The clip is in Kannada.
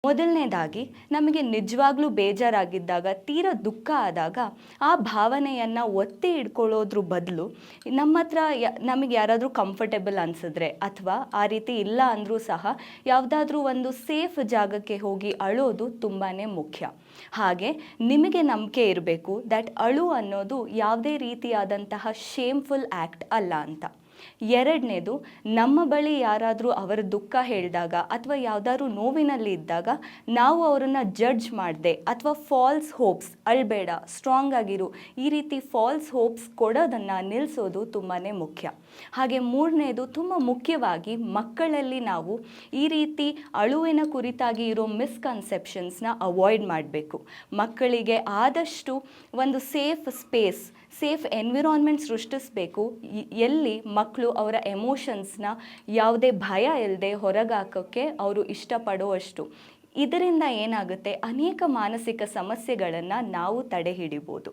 ಮೊದಲನೇದಾಗಿ ನಮಗೆ ನಿಜವಾಗ್ಲೂ ಬೇಜಾರಾಗಿದ್ದಾಗ, ತೀರಾ ದುಃಖ ಆದಾಗ ಆ ಭಾವನೆಯನ್ನು ಒತ್ತಿ ಇಟ್ಕೊಳ್ಳೋದ್ರ ಬದಲು ನಮ್ಮ ಹತ್ರ ನಮಗೆ ಯಾರಾದರೂ ಕಂಫರ್ಟೇಬಲ್ ಅನಿಸಿದ್ರೆ ಅಥವಾ ಆ ರೀತಿ ಇಲ್ಲ ಅಂದರೂ ಸಹ ಯಾವುದಾದ್ರೂ ಒಂದು ಸೇಫ್ ಜಾಗಕ್ಕೆ ಹೋಗಿ ಅಳೋದು ತುಂಬಾ ಮುಖ್ಯ. ಹಾಗೆ ನಿಮಗೆ ನಂಬಿಕೆ ಇರಬೇಕು ದಟ್ ಅಳು ಅನ್ನೋದು ಯಾವುದೇ ರೀತಿಯಾದಂತಹ ಶೇಮ್ಫುಲ್ ಆ್ಯಕ್ಟ್ ಅಲ್ಲ ಅಂತ. ಎರಡನೇದು, ನಮ್ಮ ಬಳಿ ಯಾರಾದರೂ ಅವರ ದುಃಖ ಹೇಳಿದಾಗ ಅಥವಾ ಯಾವುದಾದ್ರೂ ನೋವಿನಲ್ಲಿ ಇದ್ದಾಗ ನಾವು ಅವರನ್ನು ಜಡ್ಜ್ ಮಾಡದೆ ಅಥವಾ ಫಾಲ್ಸ್ ಹೋಪ್ಸ್, ಅಳಬೇಡ, ಸ್ಟ್ರಾಂಗ್ ಆಗಿರು, ಈ ರೀತಿ ಫಾಲ್ಸ್ ಹೋಪ್ಸ್ ಕೊಡೋದನ್ನು ನಿಲ್ಲಿಸೋದು ತುಂಬಾ ಮುಖ್ಯ. ಹಾಗೆ ಮೂರನೇದು, ತುಂಬ ಮುಖ್ಯವಾಗಿ ಮಕ್ಕಳಲ್ಲಿ ನಾವು ಈ ರೀತಿ ಅಳುವಿನ ಕುರಿತಾಗಿ ಇರೋ ಮಿಸ್ಕನ್ಸೆಪ್ಷನ್ಸ್ನ ಅವಾಯ್ಡ್ ಮಾಡಬೇಕು. ಮಕ್ಕಳಿಗೆ ಆದಷ್ಟು ಒಂದು ಸೇಫ್ ಸ್ಪೇಸ್, ಸೇಫ್ ಎನ್ವಿರಾನ್ಮೆಂಟ್ ಸೃಷ್ಟಿಸಬೇಕು, ಎಲ್ಲಿ ಮಕ್ಕಳು ಅವರ ಎಮೋಷನ್ಸ್ನ ಯಾವುದೇ ಭಯ ಇಲ್ಲದೆ ಹೊರಗಾಕೋಕ್ಕೆ ಅವರು ಇಷ್ಟಪಡುವಷ್ಟು. ಇದರಿಂದ ಏನಾಗುತ್ತೆ, ಅನೇಕ ಮಾನಸಿಕ ಸಮಸ್ಯೆಗಳನ್ನು ನಾವು ತಡೆ ಹಿಡಿಬೋದು.